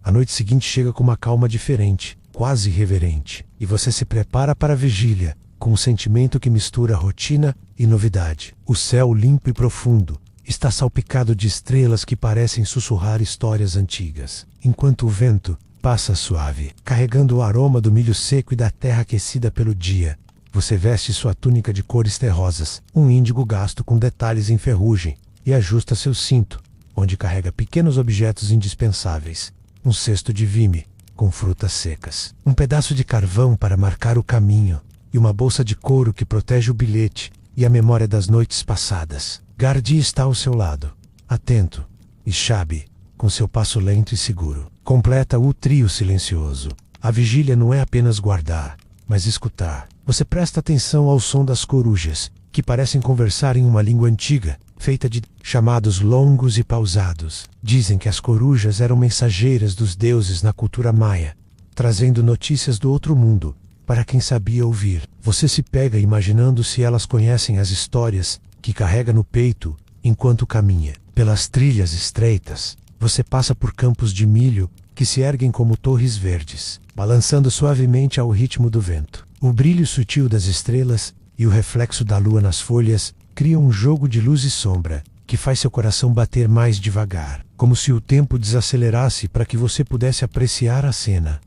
A noite seguinte chega com uma calma diferente, quase reverente, e você se prepara para a vigília, com um sentimento que mistura rotina e novidade. O céu limpo e profundo está salpicado de estrelas que parecem sussurrar histórias antigas, enquanto o vento passa suave, carregando o aroma do milho seco e da terra aquecida pelo dia. Você veste sua túnica de cores terrosas, um índigo gasto com detalhes em ferrugem, e ajusta seu cinto, onde carrega pequenos objetos indispensáveis. Um cesto de vime, com frutas secas, um pedaço de carvão para marcar o caminho, e uma bolsa de couro que protege o bilhete e a memória das noites passadas. Gardi está ao seu lado, atento, e Shabe, com seu passo lento e seguro, completa o trio silencioso. A vigília não é apenas guardar, mas escutar. Você presta atenção ao som das corujas, que parecem conversar em uma língua antiga, feita de chamados longos e pausados. Dizem que as corujas eram mensageiras dos deuses na cultura maia, trazendo notícias do outro mundo para quem sabia ouvir. Você se pega imaginando se elas conhecem as histórias que carrega no peito enquanto caminha. Pelas trilhas estreitas, você passa por campos de milho que se erguem como torres verdes, balançando suavemente ao ritmo do vento. O brilho sutil das estrelas e o reflexo da lua nas folhas criam um jogo de luz e sombra que faz seu coração bater mais devagar, como se o tempo desacelerasse para que você pudesse apreciar a cena.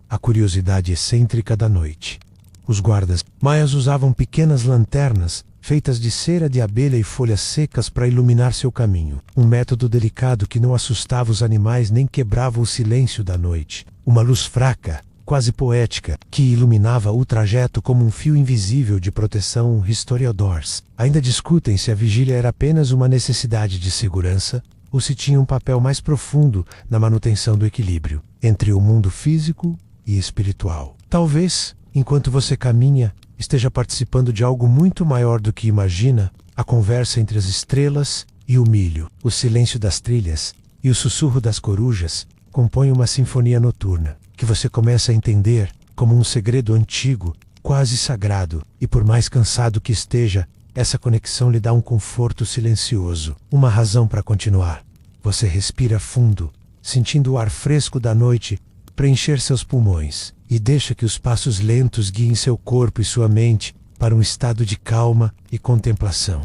A curiosidade excêntrica da noite. Os guardas maias usavam pequenas lanternas feitas de cera de abelha e folhas secas para iluminar seu caminho, um método delicado que não assustava os animais nem quebrava o silêncio da noite. Uma luz fraca, quase poética, que iluminava o trajeto como um fio invisível de proteção. Historiadores ainda discutem se a vigília era apenas uma necessidade de segurança ou se tinha um papel mais profundo na manutenção do equilíbrio entre o mundo físico e espiritual. Talvez, enquanto você caminha, esteja participando de algo muito maior do que imagina, a conversa entre as estrelas e o milho, o silêncio das trilhas e o sussurro das corujas compõem uma sinfonia noturna, que você começa a entender como um segredo antigo, quase sagrado, e por mais cansado que esteja, essa conexão lhe dá um conforto silencioso, uma razão para continuar. Você respira fundo, sentindo o ar fresco da noite preencher seus pulmões, e deixa que os passos lentos guiem seu corpo e sua mente para um estado de calma e contemplação.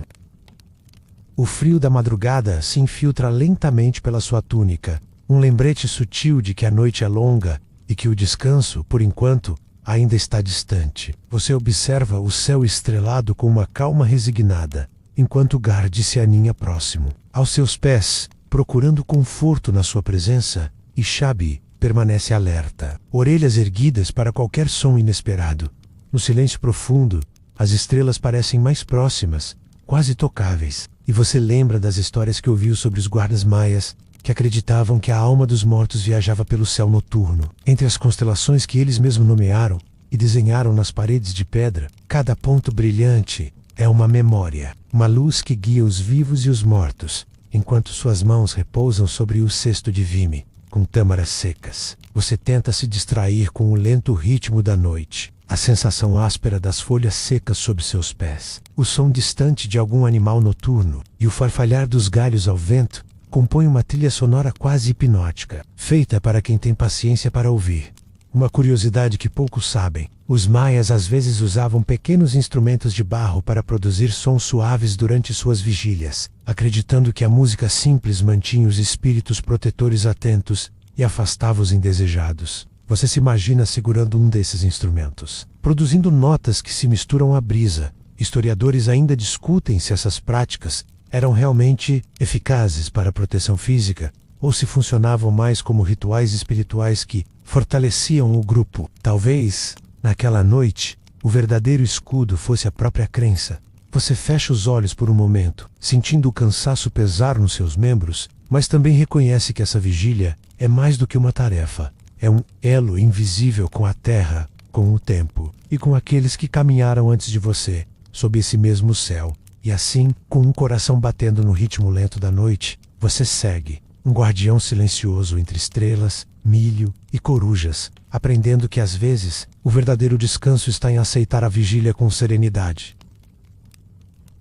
O frio da madrugada se infiltra lentamente pela sua túnica, um lembrete sutil de que a noite é longa e que o descanso, por enquanto, ainda está distante. Você observa o céu estrelado com uma calma resignada, enquanto Gard se aninha próximo. Aos seus pés, procurando conforto na sua presença, Ishabi permanece alerta, orelhas erguidas para qualquer som inesperado. No silêncio profundo, as estrelas parecem mais próximas, quase tocáveis, e você lembra das histórias que ouviu sobre os guardas maias, que acreditavam que a alma dos mortos viajava pelo céu noturno. Entre as constelações que eles mesmos nomearam e desenharam nas paredes de pedra, cada ponto brilhante é uma memória, uma luz que guia os vivos e os mortos, enquanto suas mãos repousam sobre o cesto de vime, com tâmaras secas. Você tenta se distrair com o lento ritmo da noite, a sensação áspera das folhas secas sob seus pés, o som distante de algum animal noturno e o farfalhar dos galhos ao vento compõe uma trilha sonora quase hipnótica, feita para quem tem paciência para ouvir. Uma curiosidade que poucos sabem: os maias às vezes usavam pequenos instrumentos de barro para produzir sons suaves durante suas vigílias, acreditando que a música simples mantinha os espíritos protetores atentos e afastava os indesejados. Você se imagina segurando um desses instrumentos, produzindo notas que se misturam à brisa. Historiadores ainda discutem se essas práticas eram realmente eficazes para a proteção física ou se funcionavam mais como rituais espirituais que fortaleciam o grupo. Talvez, naquela noite, o verdadeiro escudo fosse a própria crença. Você fecha os olhos por um momento, sentindo o cansaço pesar nos seus membros, mas também reconhece que essa vigília é mais do que uma tarefa. É um elo invisível com a terra, com o tempo e com aqueles que caminharam antes de você, sob esse mesmo céu. E assim, com um coração batendo no ritmo lento da noite, você segue, um guardião silencioso entre estrelas, milho e corujas, aprendendo que às vezes o verdadeiro descanso está em aceitar a vigília com serenidade.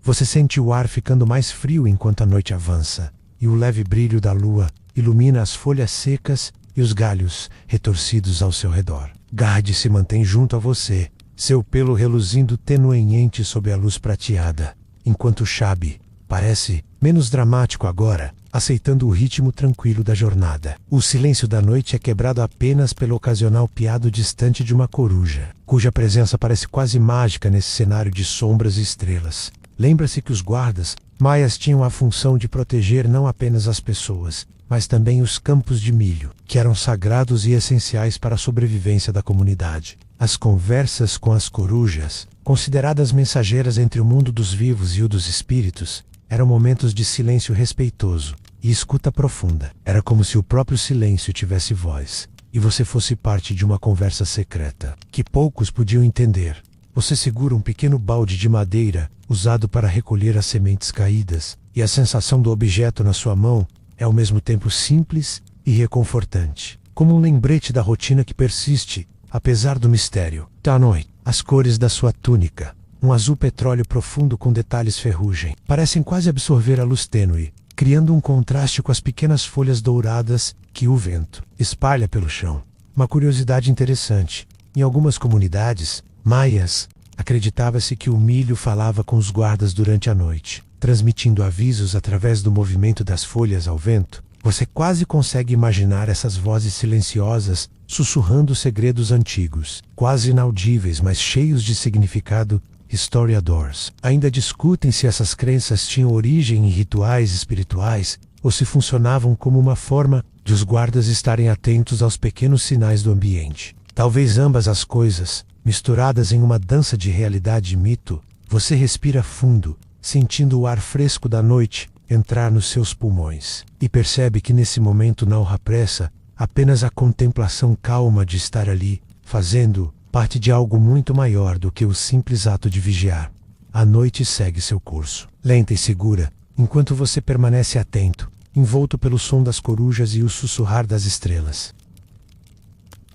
Você sente o ar ficando mais frio enquanto a noite avança, e o leve brilho da lua ilumina as folhas secas e os galhos retorcidos ao seu redor. Gard se mantém junto a você, seu pelo reluzindo tenuemente sob a luz prateada, enquanto Shabi parece menos dramático agora, aceitando o ritmo tranquilo da jornada. O silêncio da noite é quebrado apenas pelo ocasional piado distante de uma coruja, cuja presença parece quase mágica nesse cenário de sombras e estrelas. Lembra-se que os guardas maias tinham a função de proteger não apenas as pessoas, mas também os campos de milho, que eram sagrados e essenciais para a sobrevivência da comunidade. As conversas com as corujas, consideradas mensageiras entre o mundo dos vivos e o dos espíritos, eram momentos de silêncio respeitoso e escuta profunda. Era como se o próprio silêncio tivesse voz, e você fosse parte de uma conversa secreta, que poucos podiam entender. Você segura um pequeno balde de madeira, usado para recolher as sementes caídas, e a sensação do objeto na sua mão é ao mesmo tempo simples e reconfortante, como um lembrete da rotina que persiste, apesar do mistério. Da noite, as cores da sua túnica, um azul petróleo profundo com detalhes ferrugem, parecem quase absorver a luz tênue, criando um contraste com as pequenas folhas douradas que o vento espalha pelo chão. Uma curiosidade interessante: em algumas comunidades maias, acreditava-se que o milho falava com os guardas durante a noite, transmitindo avisos através do movimento das folhas ao vento. Você quase consegue imaginar essas vozes silenciosas sussurrando segredos antigos, quase inaudíveis, mas cheios de significado. Historiadores ainda discutem se essas crenças tinham origem em rituais espirituais ou se funcionavam como uma forma de os guardas estarem atentos aos pequenos sinais do ambiente. Talvez ambas as coisas, misturadas em uma dança de realidade e mito. Você respira fundo, sentindo o ar fresco da noite entrar nos seus pulmões, e percebe que nesse momento não há pressa, apenas a contemplação calma de estar ali, fazendo parte de algo muito maior do que o simples ato de vigiar. A noite segue seu curso, lenta e segura, enquanto você permanece atento, envolto pelo som das corujas e o sussurrar das estrelas.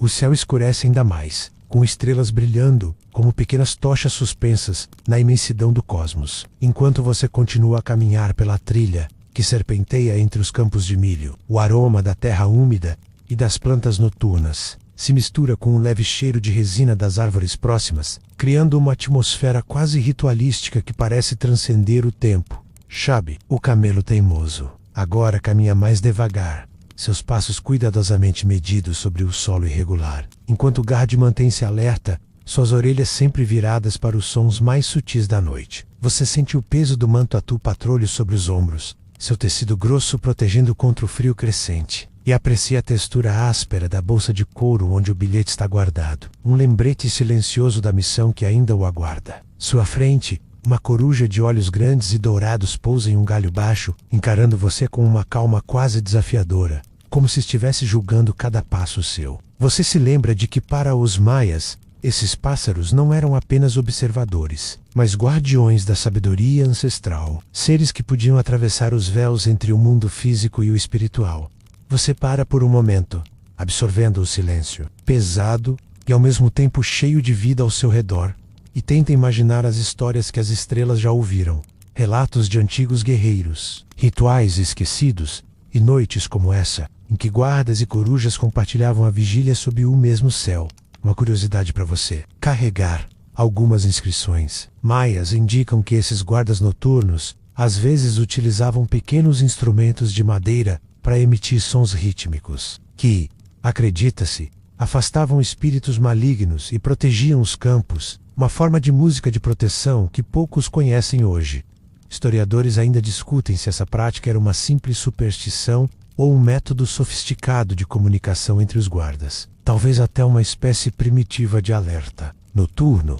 O céu escurece ainda mais, com estrelas brilhando como pequenas tochas suspensas na imensidão do cosmos, enquanto você continua a caminhar pela trilha que serpenteia entre os campos de milho. O aroma da terra úmida e das plantas noturnas se mistura com um leve cheiro de resina das árvores próximas, criando uma atmosfera quase ritualística que parece transcender o tempo. Shabi, o camelo teimoso, agora caminha mais devagar, seus passos cuidadosamente medidos sobre o solo irregular, enquanto Gard mantém-se alerta, suas orelhas sempre viradas para os sons mais sutis da noite. Você sente o peso do manto atu patrulho sobre os ombros, seu tecido grosso protegendo contra o frio crescente, e aprecia a textura áspera da bolsa de couro onde o bilhete está guardado, um lembrete silencioso da missão que ainda o aguarda. Sua frente, uma coruja de olhos grandes e dourados pousa em um galho baixo, encarando você com uma calma quase desafiadora, como se estivesse julgando cada passo seu. Você se lembra de que para os maias, esses pássaros não eram apenas observadores, mas guardiões da sabedoria ancestral, seres que podiam atravessar os véus entre o mundo físico e o espiritual. Você para por um momento, absorvendo o silêncio, pesado e ao mesmo tempo cheio de vida ao seu redor, e tenta imaginar as histórias que as estrelas já ouviram, relatos de antigos guerreiros, rituais esquecidos e noites como essa, em que guardas e corujas compartilhavam a vigília sob o mesmo céu. Uma curiosidade para você: carregar algumas inscrições maias indicam que esses guardas noturnos às vezes utilizavam pequenos instrumentos de madeira para emitir sons rítmicos, que, acredita-se, afastavam espíritos malignos e protegiam os campos, uma forma de música de proteção que poucos conhecem hoje. Historiadores ainda discutem se essa prática era uma simples superstição ou um método sofisticado de comunicação entre os guardas, talvez até uma espécie primitiva de alerta. Noturno,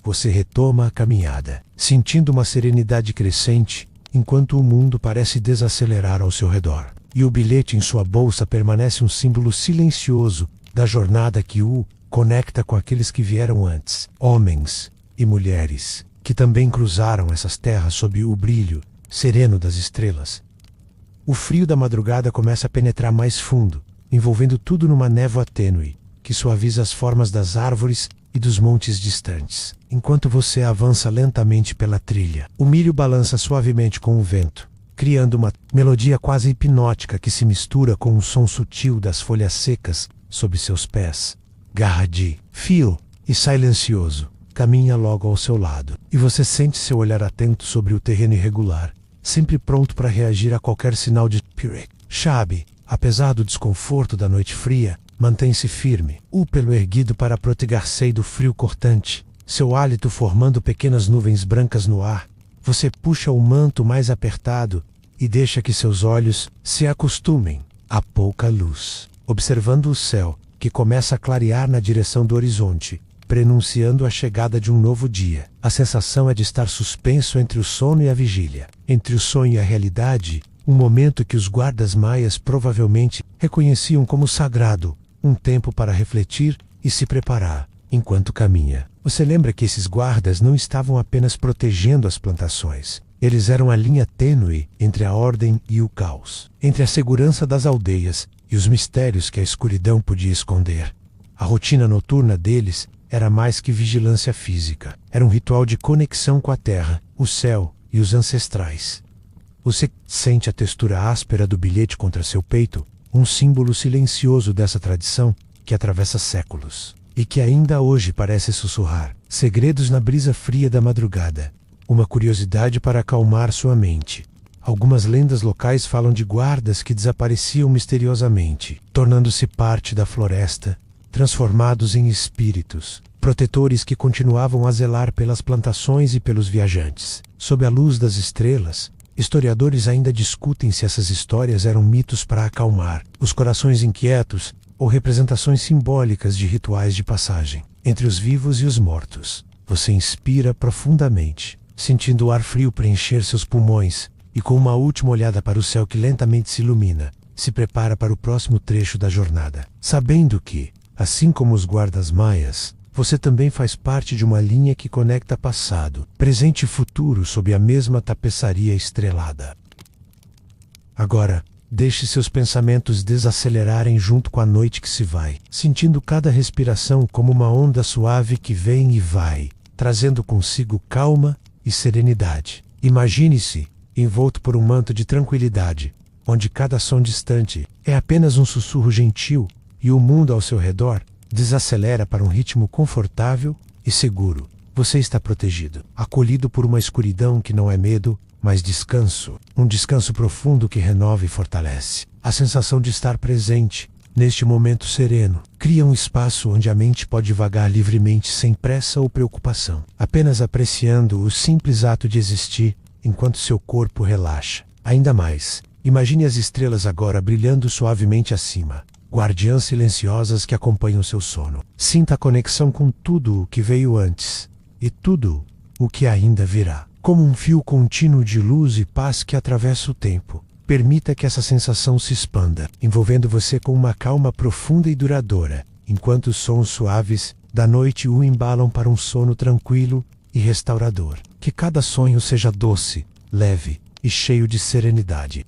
você retoma a caminhada, sentindo uma serenidade crescente, enquanto o mundo parece desacelerar ao seu redor. E o bilhete em sua bolsa permanece um símbolo silencioso da jornada que o conecta com aqueles que vieram antes, homens e mulheres, que também cruzaram essas terras sob o brilho sereno das estrelas. O frio da madrugada começa a penetrar mais fundo, envolvendo tudo numa névoa tênue, que suaviza as formas das árvores e dos montes distantes. Enquanto você avança lentamente pela trilha, o milho balança suavemente com o vento, criando uma melodia quase hipnótica que se mistura com o som sutil das folhas secas sob seus pés. Garradi, fio e silencioso, caminha logo ao seu lado, e você sente seu olhar atento sobre o terreno irregular, sempre pronto para reagir a qualquer sinal de Pirek. Shabi, apesar do desconforto da noite fria, mantém-se firme, o pelo erguido para proteger-se do frio cortante, seu hálito formando pequenas nuvens brancas no ar. Você puxa o manto mais apertado e deixa que seus olhos se acostumem à pouca luz, observando o céu, que começa a clarear na direção do horizonte, prenunciando a chegada de um novo dia. A sensação é de estar suspenso entre o sono e a vigília, entre o sonho e a realidade, um momento que os guardas maias provavelmente reconheciam como sagrado, um tempo para refletir e se preparar. Enquanto caminha, você lembra que esses guardas não estavam apenas protegendo as plantações. Eles eram a linha tênue entre a ordem e o caos, entre a segurança das aldeias e os mistérios que a escuridão podia esconder. A rotina noturna deles era mais que vigilância física. Era um ritual de conexão com a terra, o céu e os ancestrais. Você sente a textura áspera do bilhete contra seu peito, um símbolo silencioso dessa tradição que atravessa séculos, e que ainda hoje parece sussurrar segredos na brisa fria da madrugada. Uma curiosidade para acalmar sua mente. Algumas lendas locais falam de guardas que desapareciam misteriosamente, tornando-se parte da floresta, transformados em espíritos, protetores que continuavam a zelar pelas plantações e pelos viajantes. Sob a luz das estrelas, historiadores ainda discutem se essas histórias eram mitos para acalmar os corações inquietos ou representações simbólicas de rituais de passagem entre os vivos e os mortos. Você inspira profundamente, sentindo o ar frio preencher seus pulmões, e com uma última olhada para o céu que lentamente se ilumina, se prepara para o próximo trecho da jornada, sabendo que, assim como os guardas maias, você também faz parte de uma linha que conecta passado, presente e futuro sob a mesma tapeçaria estrelada. Agora, deixe seus pensamentos desacelerarem junto com a noite que se vai, sentindo cada respiração como uma onda suave que vem e vai, trazendo consigo calma e serenidade. Imagine-se envolto por um manto de tranquilidade, onde cada som distante é apenas um sussurro gentil e o mundo ao seu redor desacelera para um ritmo confortável e seguro. Você está protegido, acolhido por uma escuridão que não é medo, mas descanso. Um descanso profundo que renova e fortalece. A sensação de estar presente, neste momento sereno, cria um espaço onde a mente pode vagar livremente sem pressa ou preocupação, apenas apreciando o simples ato de existir enquanto seu corpo relaxa. Ainda mais, imagine as estrelas agora brilhando suavemente acima, guardiãs silenciosas que acompanham seu sono. Sinta a conexão com tudo o que veio antes e tudo o que ainda virá, como um fio contínuo de luz e paz que atravessa o tempo. Permita que essa sensação se expanda, envolvendo você com uma calma profunda e duradoura, enquanto os sons suaves da noite o embalam para um sono tranquilo e restaurador. Que cada sonho seja doce, leve e cheio de serenidade.